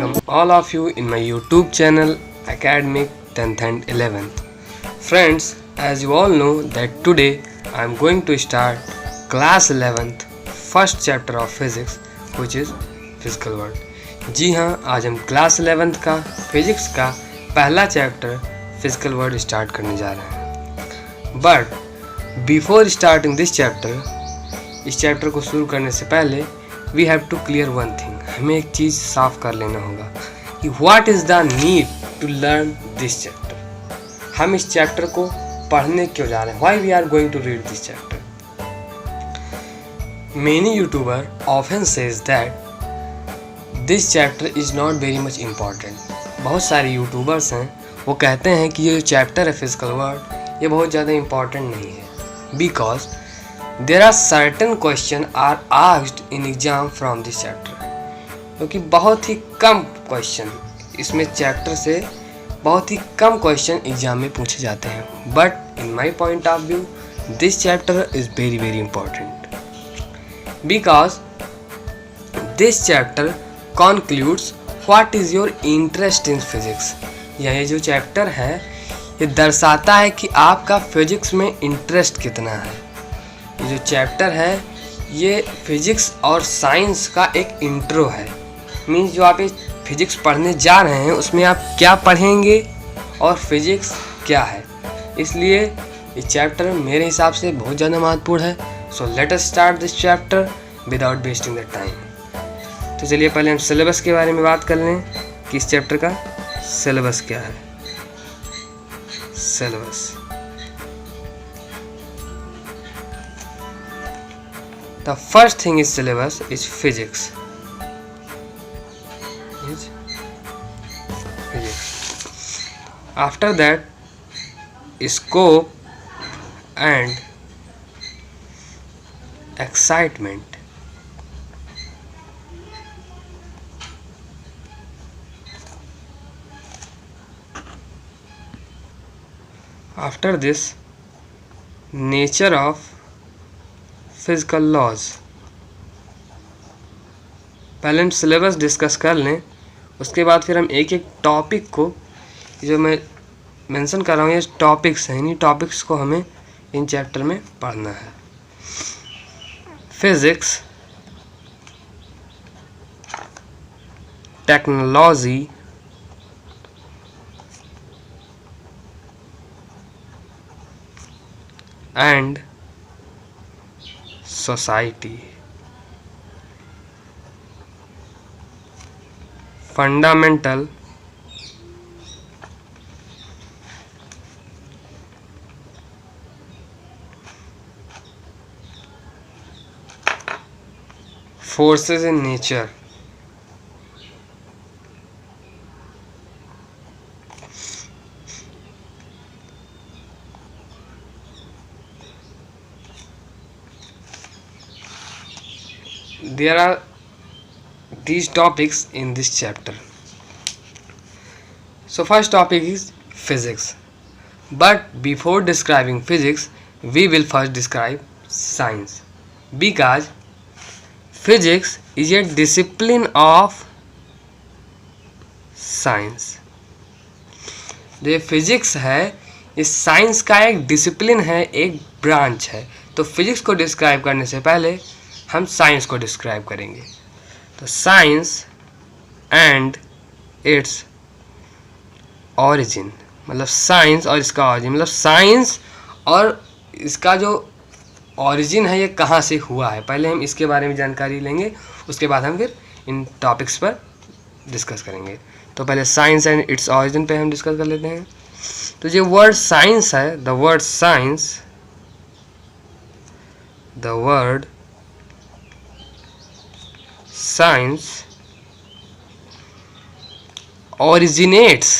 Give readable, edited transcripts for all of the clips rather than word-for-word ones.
welcome all of you in my YouTube channel Academic 10th and 11th. Friends, as you all know that today I am going to start class 11th first chapter of physics which is physical world. जी हाँ, आज हम class 11th का physics का पहला chapter physical world start करने जा रहे हैं. But before starting this chapter, इस चैप्टर को शुरू करने से पहले we have to clear one thing. हमें एक चीज़ साफ कर लेना होगा कि what is the need to learn this chapter. हम इस चैप्टर को पढ़ने क्यों जा रहे हैं? Why we are going to read this chapter. Many YouTuber often says that this chapter is not very much important. बहुत सारे यूट्यूबर्स हैं, वो कहते हैं कि ये जो चैप्टर है फिजिकल वर्ल्ड ये बहुत ज़्यादा इम्पॉर्टेंट नहीं है. Because there are certain question are asked in exam from this chapter. क्योंकि बहुत ही कम क्वेश्चन इसमें चैप्टर से बहुत ही कम क्वेश्चन एग्जाम में पूछे जाते हैं. But in my point of view this chapter is very very important because this chapter concludes what is your interest in physics. यह जो चैप्टर है ये दर्शाता है कि आपका फिजिक्स में इंटरेस्ट कितना है. ये जो चैप्टर है ये फिजिक्स और साइंस का एक इंट्रो है. मीन्स जो आप फिजिक्स पढ़ने जा रहे हैं उसमें आप क्या पढ़ेंगे और फिजिक्स क्या है. इसलिए ये चैप्टर मेरे हिसाब से बहुत ज़्यादा महत्वपूर्ण है. So let us start this chapter without wasting the time. तो चलिए पहले हम सिलेबस के बारे में बात कर लें कि इस चैप्टर का सिलेबस क्या है. Syllabus the first thing is syllabus is physics. After that scope and excitement. After this nature of physical laws. पहले हम सिलेबस डिस्कस कर लें, उसके बाद फिर हम एक एक टॉपिक को, जो मैं मेंशन कर रहा हूँ ये टॉपिक्स हैं, इन्हीं टॉपिक्स को हमें इन चैप्टर में पढ़ना है. Physics, technology, and society. Fundamental forces in nature. There are these topics in this chapter. So first topic is physics. But before describing physics, we will first describe science. Because physics is a discipline of science. जो physics है ये science का एक discipline है, एक branch है. तो physics को डिस्क्राइब करने से पहले हम साइंस को डिस्क्राइब करेंगे. तो साइंस एंड इट्स ऑरिजिन, मतलब साइंस और इसका ऑरिजिन, मतलब साइंस और इसका जो ऑरिजिन है ये कहाँ से हुआ है. पहले हम इसके बारे में जानकारी लेंगे, उसके बाद हम फिर इन टॉपिक्स पर डिस्कस करेंगे. तो पहले साइंस एंड इट्स ऑरिजिन पे हम डिस्कस कर लेते हैं. तो जो वर्ड साइंस है, the word science, the word science originates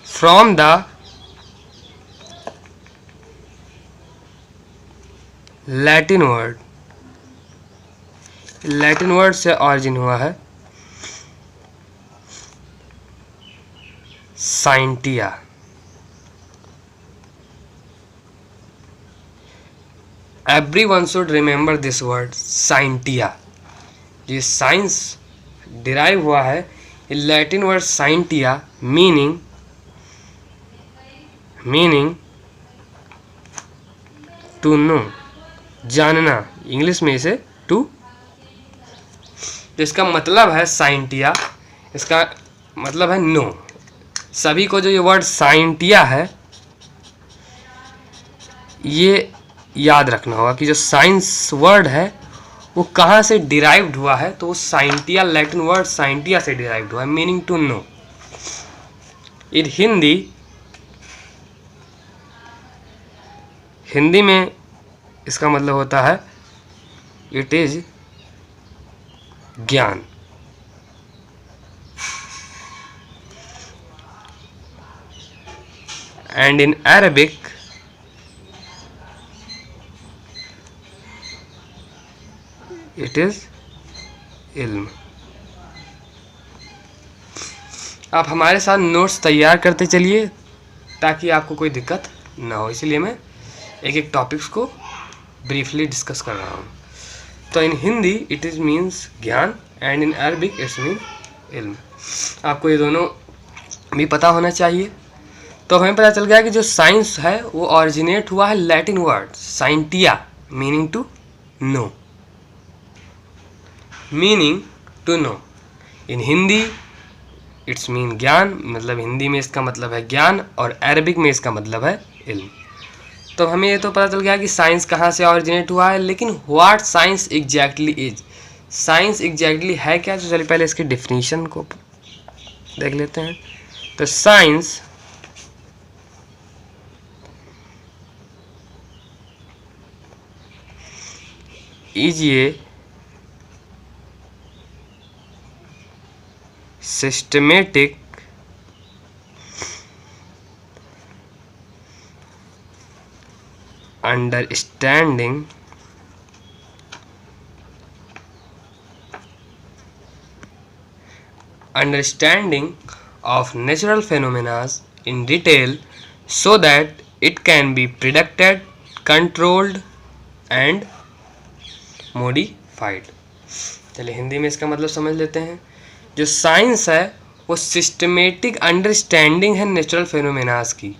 from the Latin word. Latin word से ऑरिजिन हुआ है scientia. Everyone should remember this word scientia. ये साइंस डिराइव हुआ है Latin word scientia, meaning to know, जानना, English में इसे टू, जिसका मतलब है साइंटिया, इसका मतलब है नो। सभी को जो ये वर्ड साइंटिया है ये याद रखना होगा कि जो साइंस वर्ड है वो कहाँ से डिराइव्ड हुआ है, तो वो साइंटिया, लैटिन वर्ड साइंटिया से डिराइव्ड हुआ है, meaning to know. In Hindi में इसका मतलब होता है इट इज ज्ञान। And in Arabic it is इल्म। आप हमारे साथ नोट्स तैयार करते चलिए ताकि आपको कोई दिक्कत ना हो, इसलिए मैं एक एक टॉपिक्स को ब्रीफली डिस्कस कर रहा हूँ। तो इन हिंदी इट इज़ मीन्स ज्ञान and in Arabic it's mean इल्म। आपको ये दोनों भी पता होना चाहिए। तो हमें पता चल गया कि जो साइंस है वो ऑरिजिनेट हुआ है Latin word scientia, meaning to know, meaning to know. In Hindi it's mean ज्ञान, मतलब हिंदी में इसका मतलब है ज्ञान, और अरबिक में इसका मतलब है इल्म। तो हमें ये तो पता चल गया कि साइंस कहाँ से ऑरिजिनेट हुआ है, लेकिन what science exactly is, science exactly है क्या। तो चलिए पहले इसके डिफिनीशन को देख लेते हैं। तो science is a systematic understanding of natural phenomena in detail so that it can be predicted, controlled and modified। चलिए हिंदी में इसका मतलब समझ लेते हैं। जो साइंस है वो सिस्टमेटिक अंडरस्टैंडिंग है नेचुरल फेनोमेनास की।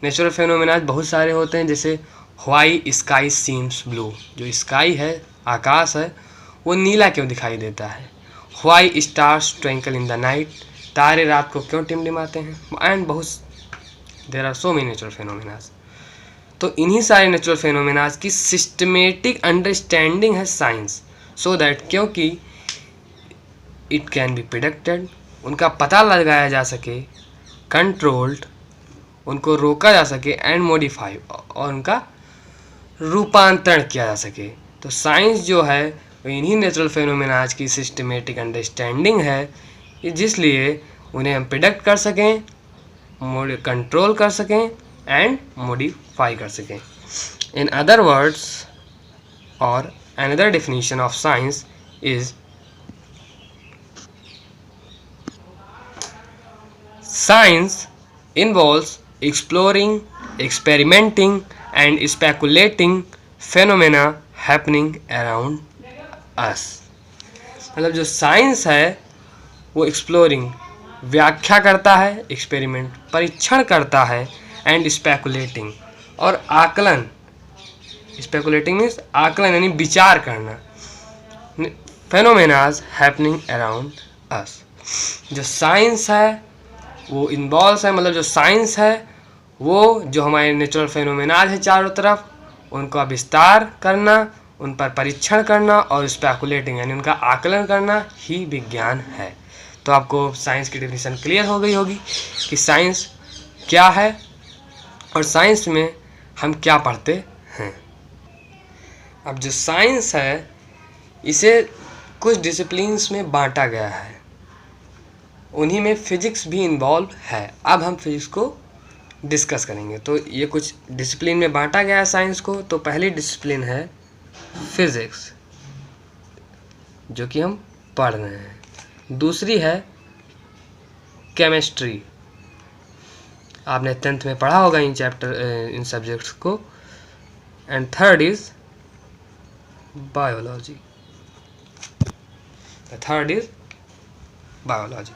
नेचुरल फेनोमेनास बहुत सारे होते हैं, जैसे व्हाई स्काई सीम्स ब्लू, जो स्काई है आकाश है वो नीला क्यों दिखाई देता है। Why stars twinkle in the night, तारे रात को क्यों टिमटिमाते हैं। एंड बहुत there are so many natural phenomenas. तो इन्हीं सारे नेचुरल फेनोमेनास की सिस्टमेटिक अंडरस्टैंडिंग है साइंस, सो दैट क्योंकि इट कैन बी प्रिडिक्टेड, उनका पता लगाया जा सके, कंट्रोल्ड, उनको रोका जा सके, एंड मॉडिफाई, और उनका रूपांतरण किया जा सके। तो साइंस जो है वो इन्हीं नेचुरल फेनोमेनाज की सिस्टमेटिक अंडरस्टैंडिंग है, जिसलिए उन्हें हम प्रिडिक्ट कर सकें, कंट्रोल कर सकें एंड मॉडिफाई कर सकें। इन अदर वर्ड्स और another definition of science is science involves exploring, experimenting and speculating phenomena happening around us। मतलब जो साइंस है वो एक्सप्लोरिंग, व्याख्या करता है, एक्सपेरिमेंट परीक्षण करता है, एंड स्पेकुलेटिंग और आकलन, स्पेकुलेटिंग मीन्स आकलन यानी विचार करना, फेनोमेनाज हैपनिंग अराउंड अस। जो साइंस है वो इन्वॉल्व है, मतलब जो साइंस है वो जो हमारे नेचुरल फेनोमेनाज है चारों तरफ, उनका विस्तार करना, उन पर परीक्षण करना और स्पेकुलेटिंग यानी उनका आकलन करना ही विज्ञान है। तो आपको साइंस की डेफिनेशन क्लियर हो गई होगी कि साइंस क्या है और साइंस में हम क्या पढ़ते हैं। अब जो साइंस है इसे कुछ डिसिप्लिन्स में बांटा गया है, उन्हीं में फिजिक्स भी इन्वॉल्व है। अब हम फिजिक्स को डिस्कस करेंगे। तो ये कुछ डिसिप्लिन में बांटा गया है साइंस को। तो पहली डिसिप्लिन है फिजिक्स, जो कि हम पढ़ रहे हैं। दूसरी है केमिस्ट्री, आपने 10th में पढ़ा होगा इन सब्जेक्ट्स को। And third is biology, the third is biology.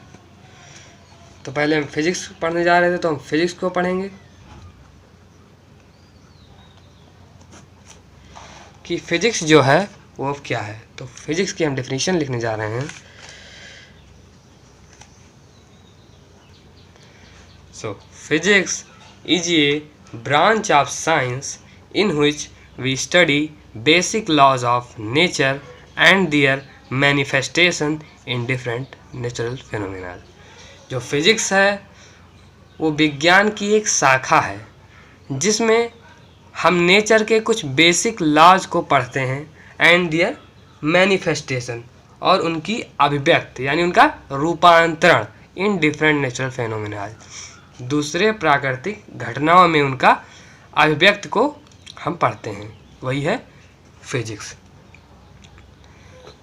तो पहले हम फिजिक्स पढ़ने जा रहे थे, तो हम फिजिक्स को पढ़ेंगे कि फिजिक्स जो है वो अब क्या है। तो फिजिक्स की हम डेफिनेशन लिखने जा रहे हैं। So, physics is a branch of science in which we study basic laws of nature and their manifestation in different natural phenomena। जो फिजिक्स है वो विज्ञान की एक शाखा है जिसमें हम नेचर के कुछ बेसिक लॉज को पढ़ते हैं एंड दियर मैनिफेस्टेशन, और उनकी अभिव्यक्ति यानी उनका रूपांतरण इन डिफरेंट नेचुरल फेनोमेना, दूसरे प्राकृतिक घटनाओं में उनका अभिव्यक्ति को हम पढ़ते हैं, वही है फिजिक्स।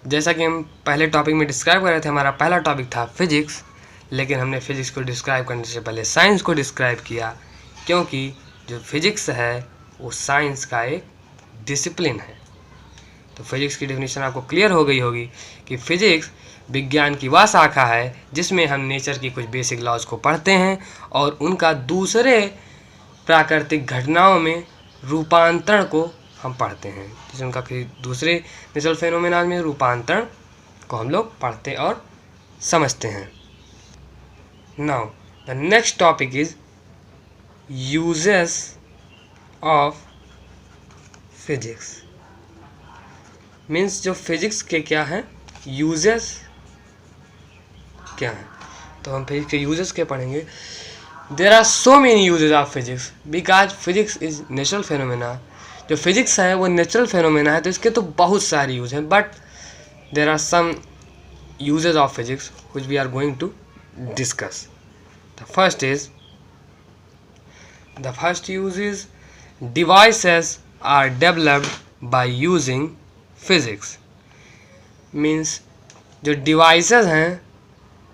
जैसा कि हम पहले टॉपिक में डिस्क्राइब कर रहे थे, हमारा पहला टॉपिक था फिजिक्स, लेकिन हमने फिजिक्स को डिस्क्राइब करने से पहले साइंस को डिस्क्राइब किया, क्योंकि जो फिजिक्स है वो साइंस का एक डिसिप्लिन है। तो फिजिक्स की डेफिनेशन आपको क्लियर हो गई होगी कि फिजिक्स विज्ञान की वह शाखा है जिसमें हम नेचर की कुछ बेसिक लॉज को पढ़ते हैं और उनका दूसरे प्राकृतिक घटनाओं में रूपांतरण को हम पढ़ते हैं, जिसे उनका फिर दूसरे नेचुरल फेनोमेना में रूपांतरण को हम लोग पढ़ते और समझते हैं। Now the next topic is uses of physics. Means जो फिजिक्स के क्या हैं यूजेस क्या हैं, तो हम फिजिक्स के यूजेस के पढ़ेंगे। There are so many uses of physics because physics is natural phenomena. जो फिजिक्स है वो नेचुरल फेनोमेना है, तो इसके तो बहुत सारे यूज हैं, but there are some uses of physics which we are going to discuss. The first use is devices are developed by using physics। Means जो डिवाइसेस हैं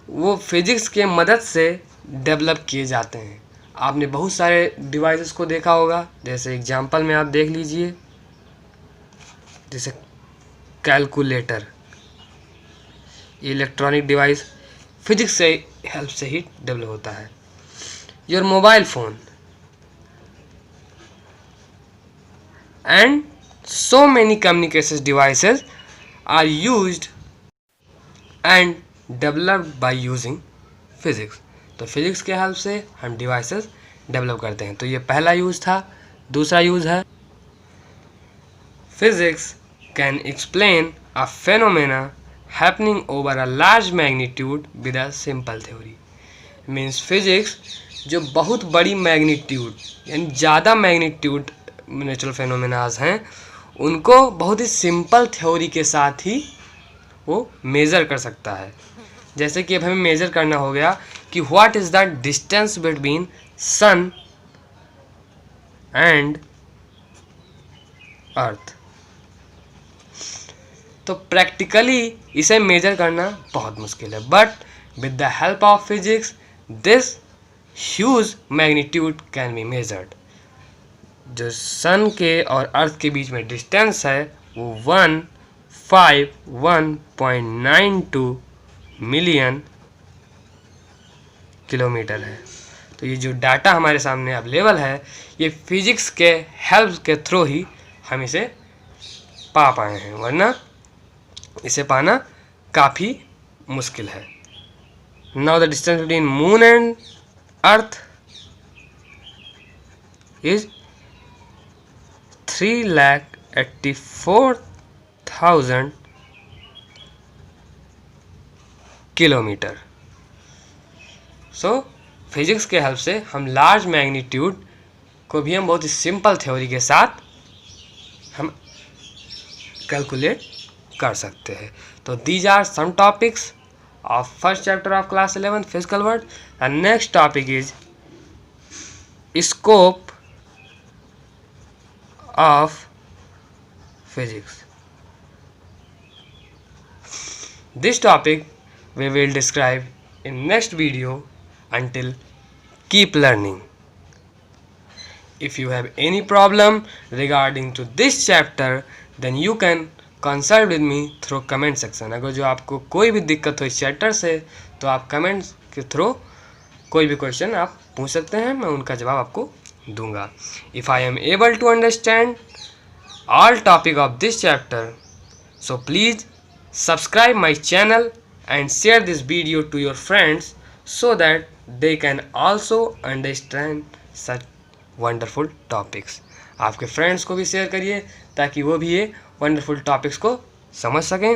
वो फिजिक्स के मदद से डेवलप किए जाते हैं। आपने बहुत सारे डिवाइसेस को देखा होगा, जैसे एग्जांपल में आप देख लीजिए, जैसे कैलकुलेटर, इलेक्ट्रॉनिक डिवाइस फिजिक्स से हेल्प से ही डेवलप होता है। Your mobile phone and so many communication devices are used and developed by using physics। तो फिजिक्स के हेल्प से हम डिवाइसेस डेवलप करते हैं। तो ये पहला यूज़ था। दूसरा यूज़ है physics can explain a phenomena happening over a large magnitude with a simple theory. Means physics जो बहुत बड़ी मैग्नीट्यूड यानी ज़्यादा मैग्नीट्यूड नेचुरल फेनोमेनाज हैं उनको बहुत ही सिंपल थ्योरी के साथ ही वो मेज़र कर सकता है। जैसे कि अब हमें मेज़र करना हो गया कि what is the distance between sun and earth. तो प्रैक्टिकली इसे मेज़र करना बहुत मुश्किल है, but with the help of physics this huge magnitude can be measured. जो सन के और अर्थ के बीच में डिस्टेंस है वो 151.92 मिलियन किलोमीटर है। तो ये जो डाटा हमारे सामने अवेलेबल है ये फिजिक्स के हेल्प के थ्रू ही हम इसे पा पाए हैं, वरना इसे पाना काफ़ी मुश्किल है। Now the distance between moon and earth is 3,84,000 kilometre. So physics के हेल्प से हम लार्ज मैग्नीट्यूड को भी हम बहुत ही सिंपल थ्योरी के साथ हम कैलकुलेट कर सकते हैं। तो these are some topics of first chapter of class 11 physical world. And next topic is scope of physics। This topic we will describe in next video. Until keep learning. If you have any problem regarding to this chapter, then you can consult with me through comment section. अगर जो आपको कोई भी दिक्कत हो इस chapter से तो आप कमेंट के थ्रू कोई भी क्वेश्चन आप पूछ सकते हैं, मैं उनका जवाब आपको दूंगा। If I am able to understand all topic of this chapter, so please subscribe my channel and share this video to your friends so that they can also understand such wonderful topics। आपके friends को भी share करिए ताकि वो भी ये wonderful topics को समझ सकें।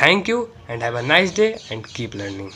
Thank you and have a nice day and keep learning.